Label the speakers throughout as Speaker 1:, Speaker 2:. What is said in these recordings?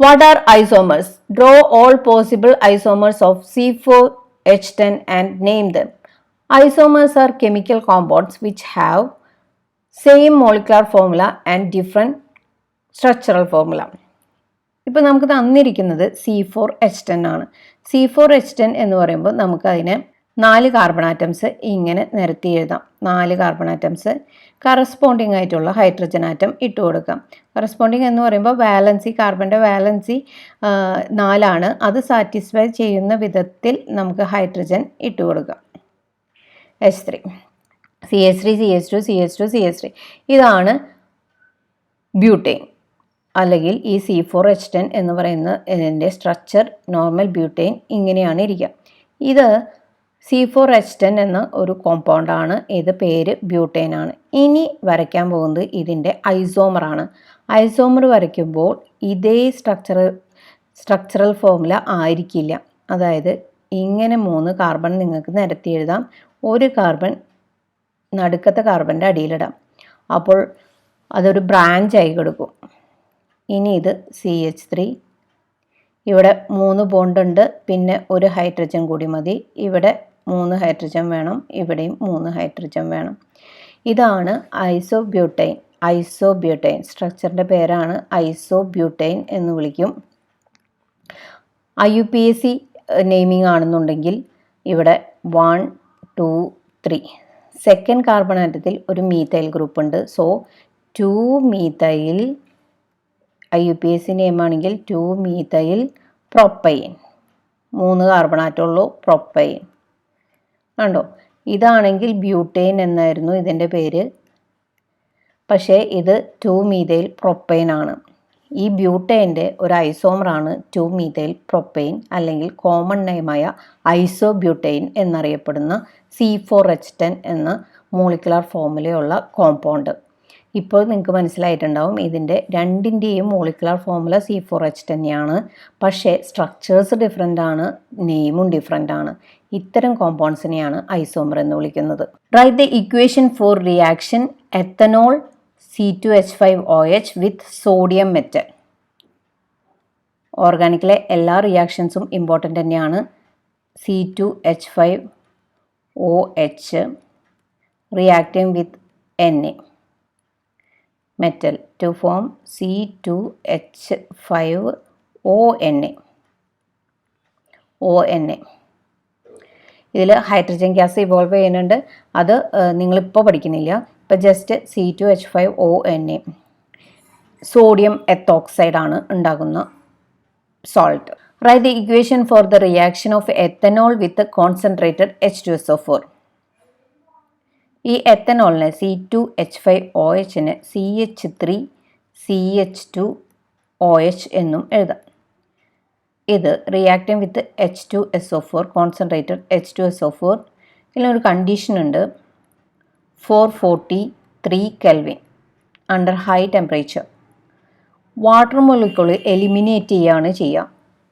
Speaker 1: What are isomers? Draw all possible isomers of C4H10 and name them. Isomers are chemical compounds which have same molecular formula and different structural formula. ഇപ്പോൾ നമുക്ക് തന്നിരിക്കുന്നത് C4H10 ആണ്. C4H10 എന്ന് പറയുമ്പോൾ നമുക്കതിനെ 4 carbon atoms ഇങ്ങനെ നിരത്തി എഴുതാം. 4 കാർബൺ ആറ്റംസ് കറസ്പോണ്ടിങ് ആയിട്ടുള്ള ഹൈഡ്രജൻ ആറ്റം ഇട്ട് കൊടുക്കാം. കറസ്പോണ്ടിങ് എന്ന് പറയുമ്പോൾ വാലൻസി, കാർബണിൻ്റെ വാലൻസി 4 അത് സാറ്റിസ്ഫൈ ചെയ്യുന്ന വിധത്തിൽ നമുക്ക് ഹൈഡ്രജൻ ഇട്ട് കൊടുക്കാം. H3 CH3 CH2 CH2 CH3 ഇതാണ് ബ്യൂട്ടൈൻ അല്ലെങ്കിൽ ഈ C4H10 എന്ന് പറയുന്ന ഇതിൻ്റെ സ്ട്രക്ചർ നോർമൽ ബ്യൂട്ടൈൻ ഇങ്ങനെയാണ് ഇരിക്കുക. ഇത് C4H10 എന്ന ഒരു കോമ്പൗണ്ടാണ്. ഇത് പേര് ബ്യൂട്ടൈൻ ആണ്. ഇനി വരയ്ക്കാൻ പോകുന്നത് ഇതിൻ്റെ ഐസോമറാണ്. ഐസോമർ വരയ്ക്കുമ്പോൾ ഇതേ സ്ട്രക്ചറൽ ഫോർമുല ആയിരിക്കില്ല. അതായത് ഇങ്ങനെ 3 കാർബൺ നിങ്ങൾക്ക് നിരത്തി എഴുതാം. ഒരു കാർബൺ നടുക്കത്തെ കാർബണിൻ്റെ അടിയിലിടാം. അപ്പോൾ അതൊരു ബ്രാഞ്ചായി കൊടുക്കും. ഇനി ഇത് CH3, ഇവിടെ 3 ബോണ്ടുണ്ട്, പിന്നെ ഒരു ഹൈഡ്രജൻ കൂടി മതി. ഇവിടെ 3 ഹൈഡ്രജൻ വേണം, ഇവിടെയും 3 ഹൈഡ്രജൻ വേണം. ഇതാണ് ഐസോബ്യൂട്ടൈൻ. സ്ട്രക്ചറിൻ്റെ പേരാണ് ഐസോബ്യൂട്ടൈൻ എന്ന് വിളിക്കും. IUPAC നെയിമിംഗ് ആണെന്നുണ്ടെങ്കിൽ ഇവിടെ 1 2 3 സെക്കൻഡ് കാർബൺ ആറ്റത്തിൽ ഒരു മീഥൈൽ ഗ്രൂപ്പ് ഉണ്ട്. സോ 2 മീഥൈൽ, IUPAC നെയിമാണെങ്കിൽ 2 മീഥൈൽ പ്രൊപ്പൈൻ. 3 കാർബൺ ആറ്റമുള്ളൂ, പ്രൊപ്പൈൻ. കണ്ടോ, ഇതാണെങ്കിൽ ബ്യൂട്ടൈൻ എന്നായിരുന്നു ഇതിൻ്റെ പേര്. പക്ഷേ ഇത് 2 മീഥൈൽ പ്രൊപ്പൈൻ ആണ്. ഈ ബ്യൂട്ടൈൻ്റെ ഒരു ഐസോമറാണ് 2 മീഥൈൽ പ്രൊപ്പൈൻ, അല്ലെങ്കിൽ കോമൺ നെയിമായ ഐസോബ്യൂട്ടൈൻ എന്നറിയപ്പെടുന്ന C4H10 എന്ന മോളിക്കുലർ ഫോർമുലയുള്ള കോമ്പൗണ്ട്. ഇപ്പോൾ നിങ്ങൾക്ക് മനസ്സിലായിട്ടുണ്ടാവും ഇതിൻ്റെ രണ്ടിൻ്റെയും മോളിക്കുലർ ഫോർമുല C4H10 ആണ്. പക്ഷേ സ്ട്രക്ചേഴ്സ് ഡിഫറെൻ്റ് ആണ്, നെയിമും ഡിഫറെൻ്റ് ആണ്. ഇത്തരം കോമ്പൗണ്ട്സിനെയാണ് ഐസോമർ എന്ന് വിളിക്കുന്നത്. Write the equation for reaction ethanol C2H5OH with sodium metal. ഓർഗാനിക്കിലെ എല്ലാ റിയാക്ഷൻസും ഇമ്പോർട്ടൻ്റ് തന്നെയാണ്. C2H5OH reacting with Na metal to form C2H5ONa. ഇതിൽ ഹൈഡ്രജൻ ഗ്യാസ് ഇവോൾവ് ചെയ്യുന്നുണ്ട്. അത് നിങ്ങളിപ്പോൾ പഠിക്കുന്നില്ല. ഇപ്പോൾ ജസ്റ്റ് C2H5ONa സോഡിയം എത്തോക്സൈഡ് ആണ് ഉണ്ടാകുന്ന salt. Write the equation for the reaction of ethanol with concentrated H2SO4. ഈ എത്തനോളിനെ C2H5OHന് CH3CH2OH എന്നും എഴുതാം. ഇത് റിയാക്റ്റിംഗ് വിത്ത് H2SO4, കോൺസെൻട്രേറ്റഡ് H2SO4. ഇതിനൊരു കണ്ടീഷൻ ഉണ്ട്, 443 Kelvin under high temperature. Water molecule eliminate ചെയ്യുകയാണ് ചെയ്യുക.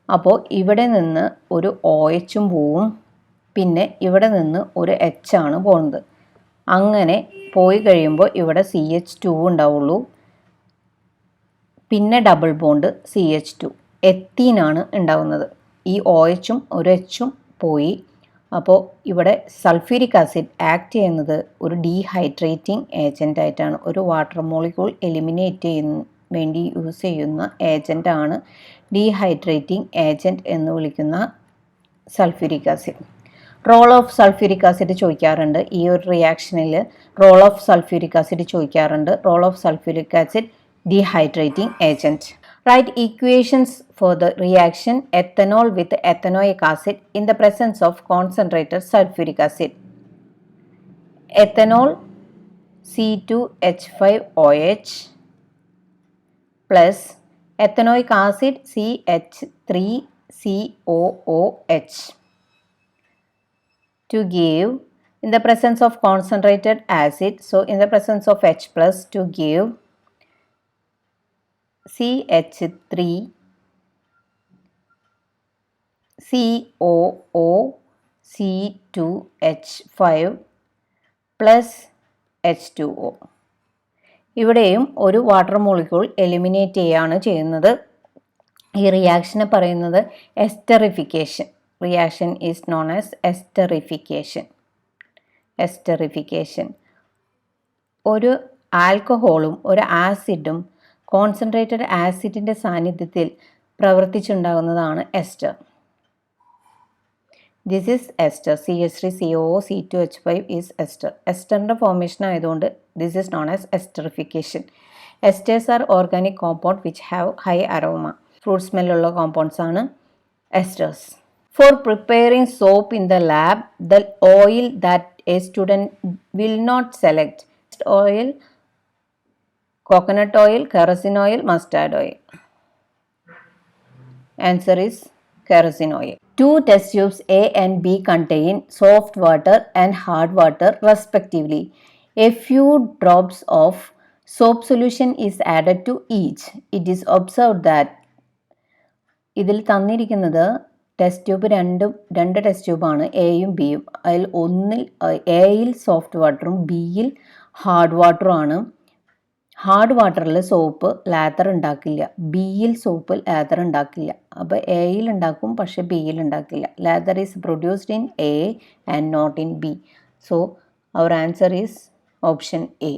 Speaker 1: അപ്പോൾ ഇവിടെ നിന്ന് ഒരു OHും പോവും, പിന്നെ ഇവിടെ നിന്ന് ഒരു H ആണ് പോകുന്നത്. അങ്ങനെ പോയി കഴിയുമ്പോൾ ഇവിടെ CH2 ഉണ്ടാവുള്ളൂ, പിന്നെ ഡബിൾ ബോണ്ട് CH2, എത്തീനാണ് ഉണ്ടാവുന്നത്. ഈ OHും ഒരു Hഉം പോയി. അപ്പോൾ ഇവിടെ സൾഫ്യൂരിക് ആസിഡ് ആക്ട് ചെയ്യുന്നത് ഒരു ഡീഹൈഡ്രേറ്റിംഗ് ഏജൻ്റ് ആയിട്ടാണ്. ഒരു വാട്ടർ മോളിക്യൂൾ എലിമിനേറ്റ് ചെയ്യുന്ന വേണ്ടി യൂസ് ചെയ്യുന്ന ഏജൻ്റാണ് ഡീഹൈഡ്രേറ്റിംഗ് ഏജൻറ്റ് എന്ന് വിളിക്കുന്ന sulphuric acid. Role of sulphuric acid ചോദിക്കാറുണ്ട്. ഈ ഒരു റിയാക്ഷനിൽ റോൾ ഓഫ് സൾഫ്യൂരിക് ആസിഡ് ചോദിക്കാറുണ്ട്. Role of sulphuric acid dehydrating agent. Write equations for the reaction ethanol with ethanoic acid in the presence of concentrated sulphuric acid. Ethanol C2H5OH plus ethanoic acid CH3COOH to give, in the presence of concentrated acid, so in the presence of H plus, to give CH3COOC2H5 plus H2O. ഇവിടെയും ഒരു water molecule eliminate ചെയ്യുകയാണ് ചെയ്യുന്നത്. ഈ റിയാക്ഷനെ പറയുന്നത് esterification. Reaction is known as esterification. Esterification. ഒരു ആൽക്കഹോളും ഒരു ആസിഡും കോൺസെൻട്രേറ്റഡ് ആസിഡിൻ്റെ സാന്നിധ്യത്തിൽ പ്രവർത്തിച്ചുണ്ടാകുന്നതാണ് ester. This is ester. CH3COO C2H5 is ester. എസ്റ്ററിൻ്റെ ഫോർമേഷൻ ആയതുകൊണ്ട് this is known as esterification. Esters are organic compound which have high aroma. Fruit സ്മെല്ലുള്ള കോമ്പൗണ്ട്സ് ആണ് esters. For preparing soap in the lab, the oil that a student will not select: oil, coconut oil, kerosene oil, mustard oil. Answer is kerosene oil. Two test tubes A and B contain soft water and hard water respectively. A few drops of soap solution is added to each. It is observed that ഇതിൽ തന്നിരിക്കുന്നത് test tube രണ്ട് test ട്യൂബാണ്, എയും ബിയും. അതിൽ ഒന്നിൽ എയിൽ soft വാട്ടറും ബിയിൽ ഹാർഡ് വാട്ടറും ആണ്. ഹാർഡ് വാട്ടറിൽ സോപ്പ് ലാതർ ഉണ്ടാക്കില്ല, ബിയിൽ സോപ്പ് ലാതർ ഉണ്ടാക്കില്ല. അപ്പോൾ എയിൽ ഉണ്ടാക്കും പക്ഷേ ബിയിൽ ഉണ്ടാക്കില്ല. Lather is produced in A and not in B. So our answer is option A.